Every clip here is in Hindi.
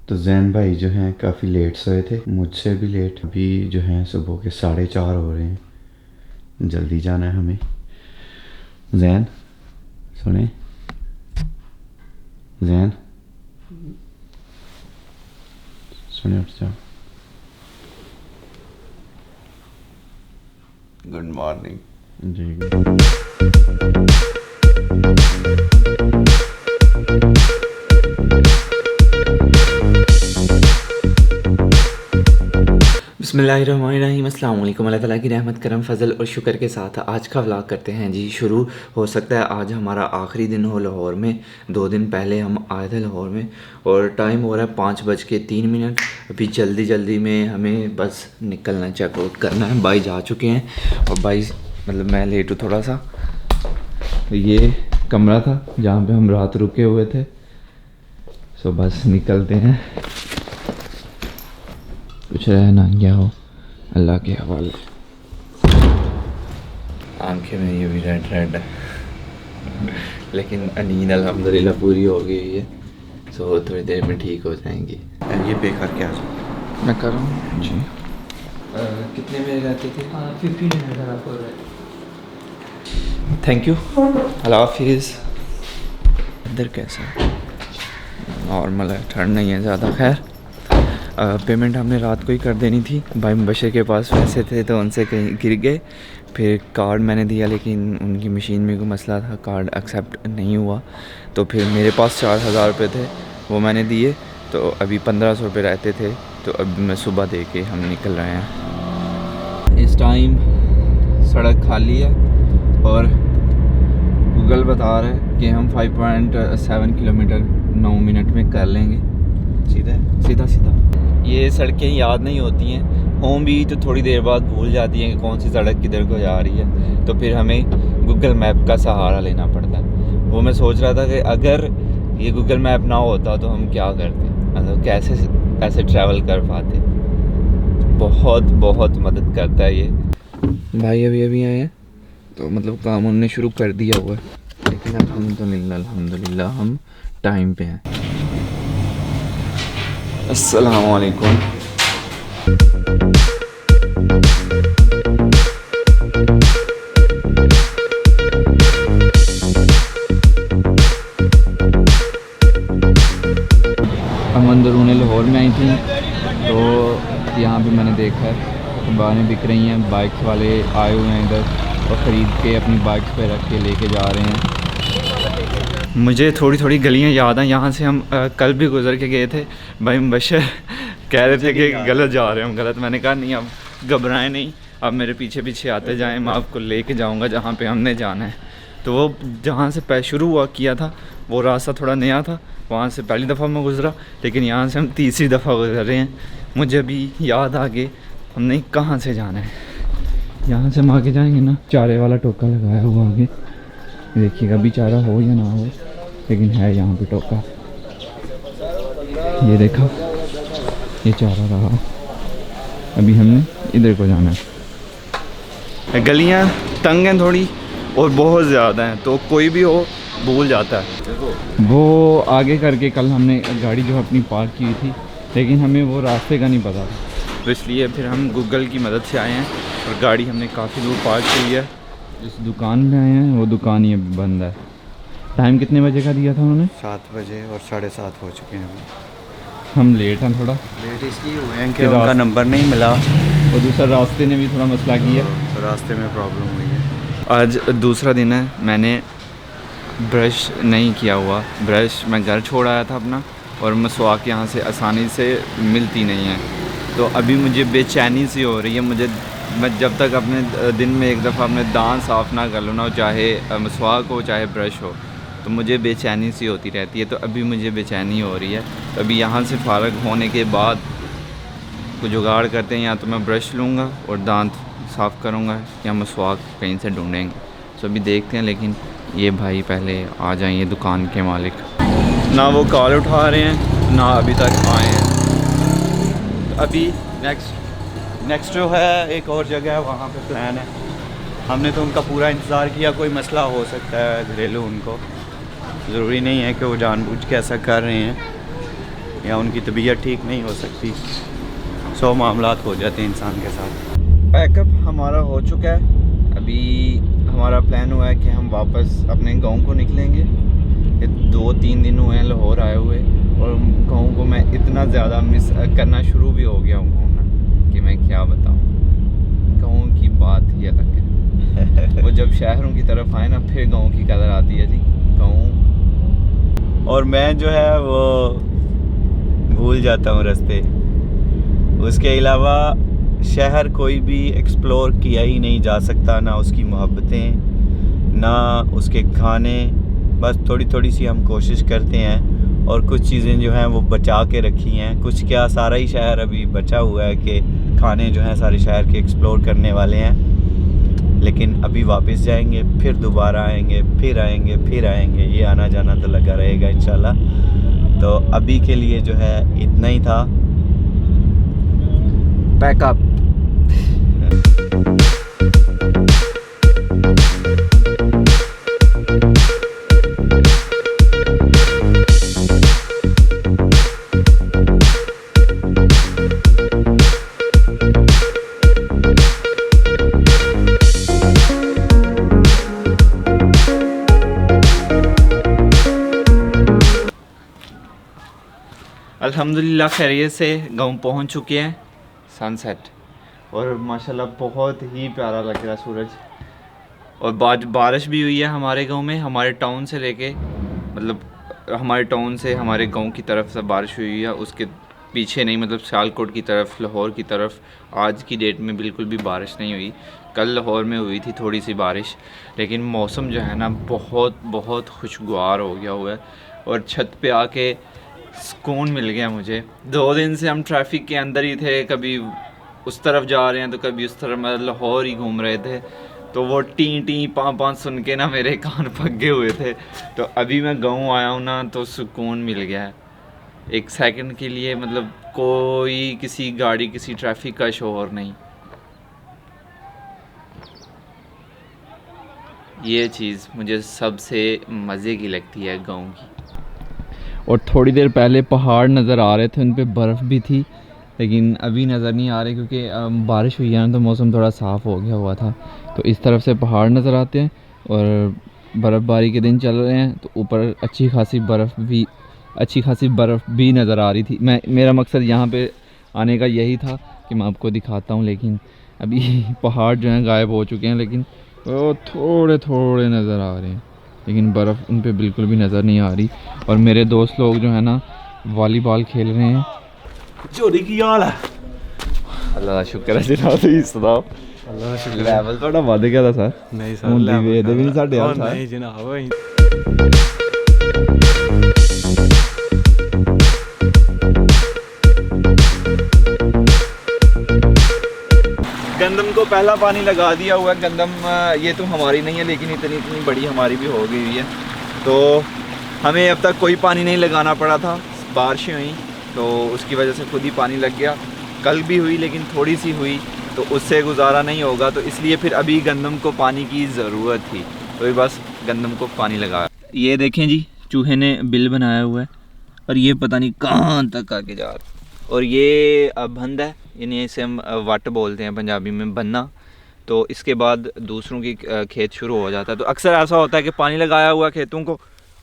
तो जैन भाई जो हैं काफ़ी लेट सोए थे, मुझसे भी लेट। अभी जो हैं सुबह के 4:30 हो रहे हैं। जल्दी जाना है हमें। जैन सुने, जैन सुने, उठ जाओ। गुड मॉर्निंग जी। बिस्मिल्लाहिर्रहमानिर्रहीम। अस्सलाम वालेकुम। अल्लाह ताला की रहमत करम फ़ज़ल और शुक्र के साथ आज का व्लॉग करते हैं जी शुरू। हो सकता है आज हमारा आखिरी दिन हो लाहौर में। 2 दिन पहले हम आए थे लाहौर में और टाइम हो रहा है 5:03। अभी जल्दी जल्दी में हमें बस निकलना है, चेकआउट करना है। भाई जा चुके हैं और भाई मतलब मैं लेट हूँ थोड़ा सा। ये कमरा था जहाँ पे हम रात रुके हुए थे। सो बस निकलते हैं, कुछ रह ना गया हो अल्लाह के हवाले। आंखें में ये भी रेड रेड है लेकिन नींद अल्हम्दुलिल्लाह पूरी हो गई है। सो थोड़ी देर में ठीक हो जाएंगी। ये पे करके आ जाओ। मैं कर रहा हूँ जी। कितने में रहते थे? 1500 आपको। थैंक यू, अल्लाह हाफिज़। इधर कैसा है? नॉर्मल है, ठंड नहीं है ज़्यादा। खैर पेमेंट हमने रात को ही कर देनी थी। भाई मुबशर के पास पैसे थे तो उनसे कहीं गिर गए। फिर कार्ड मैंने दिया लेकिन उनकी मशीन में कोई मसला था, कार्ड एक्सेप्ट नहीं हुआ। तो फिर मेरे पास 4000 रुपये थे, वो मैंने दिए। तो अभी 1500 रुपये रहते थे, तो अभी मैं सुबह दे के हम निकल रहे हैं। इस टाइम सड़क खाली है और गूगल बता रहा है कि हम 5.7 किलोमीटर 9 मिनट में कर लेंगे। सीधा सीधा ये सड़कें याद नहीं होती हैं, होम भी तो थोड़ी देर बाद भूल जाती हैं कि कौन सी सड़क किधर को जा रही है। तो फिर हमें गूगल मैप का सहारा लेना पड़ता है। वो मैं सोच रहा था कि अगर ये गूगल मैप ना होता तो हम क्या करते, मतलब कैसे ट्रैवल कर पाते। बहुत बहुत मदद करता है ये। भाई अभी आए हैं तो मतलब काम उन्होंने शुरू कर दिया हुआ है, लेकिन अल्हम्दुलिल्लाह हम टाइम पे हैं। अस्सलाम वालेकुम। हम अंदरूनी लाहौर में आई थी तो यहाँ पे मैंने देखा है बारें बिक रही हैं। बाइक्स वाले आए हुए हैं इधर और ख़रीद के अपनी बाइक्स पे रख के लेके जा रहे हैं। मुझे थोड़ी थोड़ी गलियाँ याद हैं, यहाँ से हम कल भी गुज़र के गए थे। भाई मुबशर कह रहे थे कि गलत जा रहे हैं हम, गलत। मैंने कहा नहीं, अब घबराएं नहीं, अब मेरे पीछे पीछे आते जाएं, मैं आपको लेके जाऊंगा जहाँ पे हमने जाना है। तो वो जहाँ से शुरू हुआ किया था वो रास्ता थोड़ा नया था, वहाँ से पहली दफ़ा मैं गुज़रा, लेकिन यहाँ से हम तीसरी दफ़ा गुज़र रहे हैं। मुझे अभी याद आ गए हमने कहाँ से जाना है। यहाँ से हम आगे जाएंगे ना, चारे वाला टोका लगाया हुआ आगे, देखिएगा अभी चारा हो या ना हो, लेकिन है यहाँ पे टोका। ये देखा, ये चारा रहा। अभी हमने इधर को जाना है। गलियाँ तंग हैं थोड़ी और बहुत ज़्यादा हैं, तो कोई भी हो भूल जाता है। वो आगे करके कल हमने गाड़ी जो अपनी पार्क की थी, लेकिन हमें वो रास्ते का नहीं पता था, तो इसलिए फिर हम गूगल की मदद से आए हैं और गाड़ी हमने काफ़ी दूर पार्क की है। जिस दुकान में आए हैं वो दुकान ही अभी बंद है। टाइम कितने बजे का दिया था उन्होंने? 7 बजे और 7:30 हो चुके हैं अभी। हम लेट हैं, थोड़ा लेट इसलिए हुए हैं कि उनका नंबर नहीं मिला और दूसरा रास्ते ने भी थोड़ा मसला किया, तो रास्ते में प्रॉब्लम हुई है। आज दूसरा दिन है, मैंने ब्रश नहीं किया हुआ। ब्रश मैं घर छोड़ आया था अपना, और मसवाक यहाँ से आसानी से मिलती नहीं है। तो अभी मुझे बेचैनी सी हो रही है। मैं जब तक अपने दिन में एक दफ़ा अपने दांत साफ़ ना कर लूँ ना, चाहे मसवाक हो चाहे ब्रश हो, तो मुझे बेचैनी सी होती रहती है। तो अभी मुझे बेचैनी हो रही है। तो अभी यहाँ से फ़ारग होने के बाद कुछ जुगाड़ करते हैं, या तो मैं ब्रश लूँगा और दांत साफ़ करूँगा या मसवाक कहीं से ढूँढेंगे। तो अभी देखते हैं, लेकिन ये भाई पहले आ जाएंगे दुकान के मालिक। ना वो कॉल उठा रहे हैं ना अभी तक आए हैं। अभी नेक्स्ट जो है एक और जगह है, वहाँ पे प्लान है। हमने तो उनका पूरा इंतज़ार किया, कोई मसला हो सकता है घरेलू, उनको ज़रूरी नहीं है कि वो जानबूझ के ऐसा कर रहे हैं। या उनकी तबीयत ठीक नहीं हो सकती, 100 मामलात हो जाते हैं इंसान के साथ। पैकअप हमारा हो चुका है। अभी हमारा प्लान हुआ है कि हम वापस अपने गांव को निकलेंगे। 2-3 दिन हुए हैं लाहौर आए हुए, और गांव को मैं इतना ज़्यादा मिस करना शुरू भी हो गया हूँ ना कि मैं क्या बताऊँ। गांव की बात ही अलग है। वो जब शहरों की तरफ आए ना, फिर गांव की कदर आती है जी। गांव, और मैं जो है वो भूल जाता हूँ रास्ते। उसके अलावा शहर कोई भी एक्सप्लोर किया ही नहीं जा सकता, ना उसकी मोहब्बतें, ना उसके खाने। बस थोड़ी थोड़ी सी हम कोशिश करते हैं, और कुछ चीज़ें जो हैं वो बचा के रखी हैं। कुछ क्या, सारा ही शहर अभी बचा हुआ है कि खाने जो हैं सारे शहर के एक्सप्लोर करने वाले हैं। लेकिन अभी वापस जाएंगे, फिर दोबारा आएंगे, फिर आएंगे, फिर आएंगे। ये आना जाना तो लगा रहेगा इंशाल्लाह। तो अभी के लिए जो है इतना ही था। पैकअप। अल्हम्दुलिल्लाह खैरियत से गांव पहुंच चुके हैं। सनसेट, और माशाल्लाह बहुत ही प्यारा लग रहा है सूरज। और बारिश भी हुई है हमारे गांव में। हमारे टाउन से लेके, मतलब हमारे टाउन से हमारे गांव की तरफ से बारिश हुई है, उसके पीछे नहीं, मतलब सियालकोट की तरफ, लाहौर की तरफ आज की डेट में बिल्कुल भी बारिश नहीं हुई। कल लाहौर में हुई थी थोड़ी सी बारिश, लेकिन मौसम जो है ना बहुत बहुत खुशगवार हो गया हुआ है। और छत पे आके सुकून मिल गया मुझे। 2 दिन से हम ट्रैफिक के अंदर ही थे, कभी उस तरफ जा रहे हैं तो कभी उस तरफ, मतलब लाहौर ही घूम रहे थे। तो वो टी टी पाँ सुन के ना मेरे कान पके हुए थे। तो अभी मैं गाँव आया हूँ ना, तो सुकून मिल गया है एक सेकंड के लिए। मतलब कोई किसी गाड़ी, किसी ट्रैफिक का शोर नहीं। ये चीज़ मुझे सबसे मज़े की लगती है गाँव की। और थोड़ी देर पहले पहाड़ नज़र आ रहे थे, उन पे बर्फ़ भी थी, लेकिन अभी नज़र नहीं आ रहे क्योंकि बारिश हुई है ना, तो मौसम थोड़ा साफ़ हो गया हुआ था। तो इस तरफ से पहाड़ नज़र आते हैं, और बर्फ़बारी के दिन चल रहे हैं, तो ऊपर अच्छी खासी बर्फ़ भी नज़र आ रही थी। मेरा मकसद यहाँ पे आने का यही था कि मैं आपको दिखाता हूँ, लेकिन अभी पहाड़ जो हैं गायब हो चुके हैं, लेकिन वो थोड़े थोड़े नज़र आ रहे हैं, लेकिन बर्फ़ उन पे बिल्कुल भी नज़र नहीं आ रही। और मेरे दोस्त लोग जो है ना वॉलीबॉल खेल रहे हैं। चोरी की हाल है। अल्लाह दा शुक्र है जनाब, ਤੁਸੀਂ ਸੁਣਾਓ। अल्लाह का शुक्र है। ਲੈਵਲ ਤੁਹਾਡਾ ਵੱਧ ਗਿਆ ਦਾ ਸਰ। नहीं सर, ਹੁਣ ਦੀ ਵੇਖਦੇ ਵੀ ਨਹੀਂ ਸਾਡੇ ਹਾਲ ਸਰ। नहीं जनाब। गंदम को पहला पानी लगा दिया हुआ है। गंदम ये तो हमारी नहीं है, लेकिन इतनी बड़ी हमारी भी हो गई हुई है। तो हमें अब तक कोई पानी नहीं लगाना पड़ा था, बारिशें हुई तो उसकी वजह से खुद ही पानी लग गया। कल भी हुई, लेकिन थोड़ी सी हुई, तो उससे गुजारा नहीं होगा, तो इसलिए फिर अभी गंदम को पानी की ज़रूरत थी, तो ये बस गंदम को पानी लगाया। ये देखें जी, चूहे ने बिल बनाया हुआ है, और ये पता नहीं कहाँ तक आके जा रहा है। और ये बंद है, यानी इसे हम वट बोलते हैं पंजाबी में, बनना। तो इसके बाद दूसरों की खेत शुरू हो जाता है। तो अक्सर ऐसा होता है कि पानी लगाया हुआ खेतों को,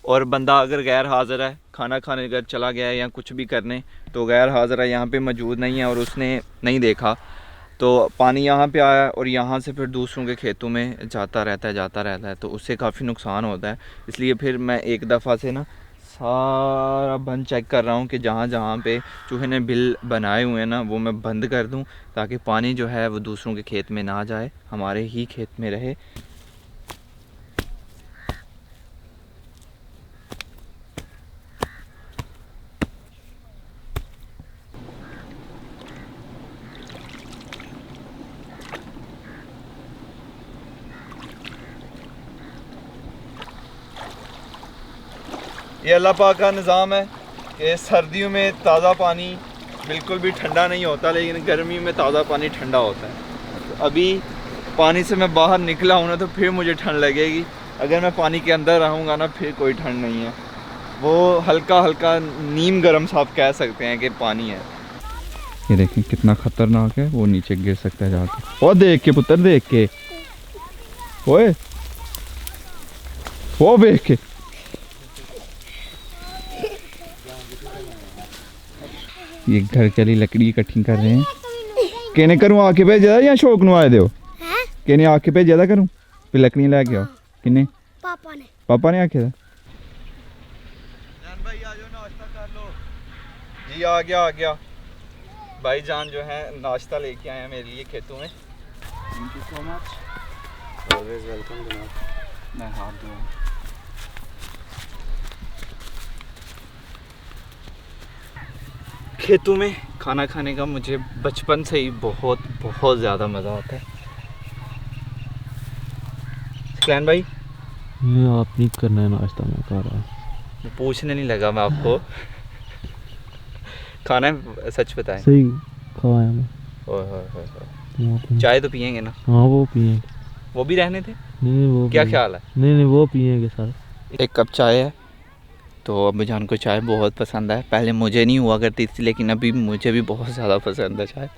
और बंदा अगर गैर हाज़िर है, खाना खाने अगर चला गया है या कुछ भी करने, तो गैर हाज़िर है, यहाँ पे मौजूद नहीं है और उसने नहीं देखा, तो पानी यहाँ पे आया और यहाँ से फिर दूसरों के खेतों में जाता रहता है, तो उससे काफ़ी नुकसान होता है। इसलिए फिर मैं एक दफ़ा से ना सारा बंद चेक कर रहा हूँ कि जहाँ जहाँ पे चूहे ने बिल बनाए हुए हैं ना, वो मैं बंद कर दूँ, ताकि पानी जो है वो दूसरों के खेत में ना जाए, हमारे ही खेत में रहे। ये अल्लाह पाक का निज़ाम है कि सर्दियों में ताज़ा पानी बिल्कुल भी ठंडा नहीं होता, लेकिन गर्मी में ताज़ा पानी ठंडा होता है। तो अभी पानी से मैं बाहर निकला हूँ ना, तो फिर मुझे ठंड लगेगी। अगर मैं पानी के अंदर रहूँगा ना, फिर कोई ठंड नहीं है। वो हल्का हल्का नीम गर्म सा आप कह सकते हैं कि पानी है। ये देखें कितना खतरनाक है, वो नीचे गिर सकता है जाके। और देख के पुत्र, देख के, ओए वो देख के। ये घर के लिए लकड़ी इकट्ठी कर रहे हैं। किने करूँ आके भेजा या शौक नु आए दो? किने आके भेजा था करूँ फिर लकड़ियाँ लेके आओ? किने? पापा ने आके था। भाई आ जाओ, नाश्ता कर लो। जी आ गया भाई जान जो है नाश्ता लेके आए हैं मेरे लिए खेतों में। Thank you so much, always welcome जनाब। मैं हाथ धोऊं। खेतों में खाना खाने का मुझे बचपन से ही बहुत ज़्यादा मज़ा आता है। क्लैन भाई ये आप नहीं करना है नाश्ता, मैं कर रहा हूँ। पूछने नहीं लगा मैं आपको। खाना है, सच बताएं। सही खाया मैं। ओए चाय तो पियेंगे ना? हाँ वो पियेंगे। वो भी रहने थे? नहीं वो क्या ख्याल है? नहीं वो पियेंगे सर। एक कप चाय है तो अब्बू जान को चाय बहुत पसंद है। पहले मुझे नहीं हुआ करती थी, लेकिन अभी मुझे भी बहुत ज़्यादा पसंद है चाय।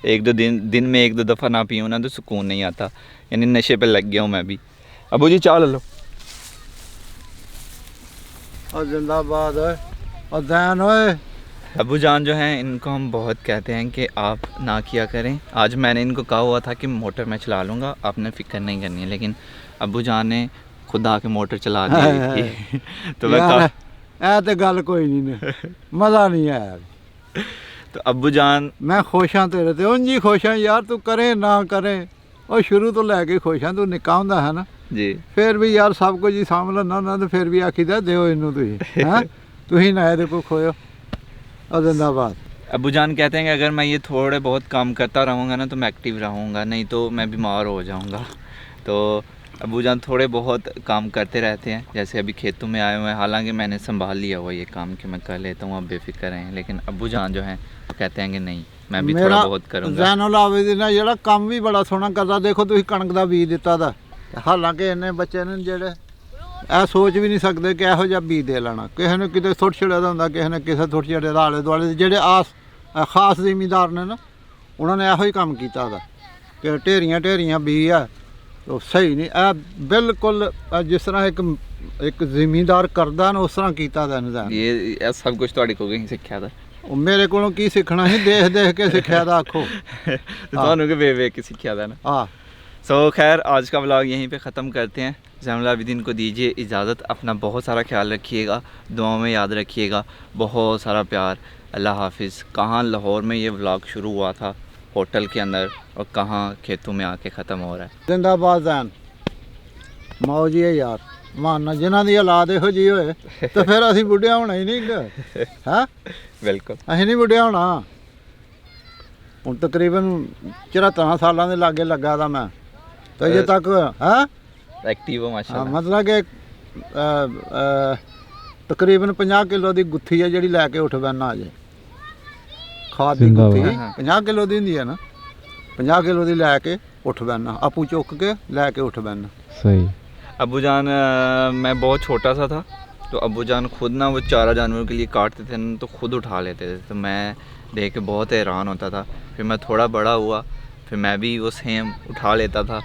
एक दो दिन में एक दो दफ़ा ना पीऊँ ना तो सुकून नहीं आता, यानी नशे पे लग गया हूँ मैं भी। अब्बू जी चाय ले लो। और जिंदाबाद है और दैन ओए। अब्बू जान जो हैं इनको हम बहुत कहते हैं कि आप ना किया करें। आज मैंने इनको कहा हुआ था कि मोटर मैं चला लूँगा, आपने फ़िक्र नहीं करनी है, लेकिन अब्बू जान ने खुद आके मोटर चला दी। तो मैं कहा ऐ ते गल कोई नहीं ने मज़ा नहीं आया। तो अब्बू जान मैं खुश हाँ तेरे ते, उंज ही खुश हाँ यार, तू करे ना करे और शुरू तो लैके खुश हाँ। तू निक्का हुंदा है ना जी, फिर भी यार सब कुछ ही सामभ लैंदा ना, तो फिर भी आखीदा दिओ इनू तुसीं हैं, तुसीं ना इहदे कोल खोयो। और जिंदाबाद। अब्बू जान कहते हैं कि अगर मैं ये थोड़े बहुत काम करता रहूँगा ना तो मैं एक्टिव रहूँगा, नहीं तो मैं बीमार हो जाऊँगा। तो अब्बू जान थोड़े बहुत काम करते रहते हैं, जैसे अभी खेतों में आए हुए हैं। हालांकि मैंने संभाल लिया हुआ ये काम कि मैं कर लेता हूँ, आप बेफिक्र हैं, लेकिन अब्बू जान जो हैं वो कहते हैं कि नहीं मैं भी थोड़ा बहुत करूँगा। जैनुल आबिदीन ना ਜਿਹੜਾ ਕੰਮ ਵੀ ਬੜਾ ਸੋਹਣਾ ਕਰਦਾ। ਦੇਖੋ ਤੁਸੀਂ ਕਣਕ ਦਾ ਬੀਜ ਦਿੱਤਾ ਦਾ, ਹਾਲਾਂਕਿ ਇੰਨੇ ਬੱਚੇ ਨੇ ਜਿਹੜੇ ਇਹ ਸੋਚ ਵੀ ਨਹੀਂ ਸਕਦੇ ਕਿ ਇਹੋ ਜਿਹਾ ਬੀਜ ਦੇ ਲੈਣਾ। ਕਿਸੇ ਨੇ ਕਿਤੇ ਥੁੱਟ ਛੜਿਆ ਦਾ ਹੁੰਦਾ, ਕਿਸੇ ਨੇ ਕਿਸੇ ਥੁੱਟ ਛੜਿਆ ਦਾ। ਆਲੇ ਦੁਆਲੇ ਜਿਹੜੇ ਖਾਸ ਜ਼ਿਮੀਂਦਾਰ ਨੇ ਨਾ, ਉਹਨਾਂ ਨੇ ਇਹੋ ਹੀ ਕੰਮ ਕੀਤਾ ਦਾ ਕਿ ਢੇਰੀਆਂ ਬੀਜ ਆ ਉਹ ਸਹੀ ਨਹੀਂ। ਇਹ ਬਿਲਕੁਲ ਜਿਸ ਤਰ੍ਹਾਂ ਇੱਕ ਜ਼ਿਮੀਂਦਾਰ ਕਰਦਾ ਨਾ ਉਸ ਤਰ੍ਹਾਂ ਕੀਤਾ ਦਾ ਨਿਜ਼ਾਮ। ये सब कुछ ਤੁਹਾਡੇ ਕੋਲ ਹੀ ਸਿੱਖਿਆ ਦਾ? ਉਹ ਮੇਰੇ ਕੋਲੋਂ ਕੀ ਸਿੱਖਣਾ ਸੀ, ਦੇਖ ਕੇ ਸਿੱਖਿਆ ਦਾ ਆਖੋ। ਤੁਹਾਨੂੰ ਕਿ वे के सिखाया था ना। हाँ सो खैर आज का व्लॉग यहीं पे ख़त्म करते हैं। जैनुल आबिदीन को दीजिए इजाज़त। अपना बहुत सारा ख्याल रखिएगा, दुआओं में याद रखिएगा। बहुत सारा प्यार। अल्लाह हाफिज़। कहाँ लाहौर में ये व्लॉग शुरू हुआ था होटल के अंदर, और कहाँ खेतों में आके ख़त्म हो रहा है। जिंदाबाद जैन मौज ही है यार। मानना जिन्हों की औलाद इहो जी होए तो फिर असीं बुढ़िया होना ही नहीं है। बिल्कुल असीं नहीं बुढ़िया होना। हुण तकरीबन 74 सालों के लागे लगा था मैं, तो अजे तक है एक्टिव हो माशाल्लाह। मतलब कि तकरीबन 50 किलो की गुत्थी है जी लैके उठ बैना। अजे खाद की गुत्थी 50 किलो की होंदी है ना, 50 किलो की लैके उठ बैना, आपू चुक के लैके उठ बैना। सही। अब्बू जान मैं बहुत छोटा सा था तो अब्बू जान खुद ना वो चारा जानवरों के लिए काटते थे ना, तो खुद उठा लेते थे। तो मैं देख के बहुत हैरान होता था। फिर मैं थोड़ा बड़ा हुआ, फिर मैं भी वो सेम उठा लेता था।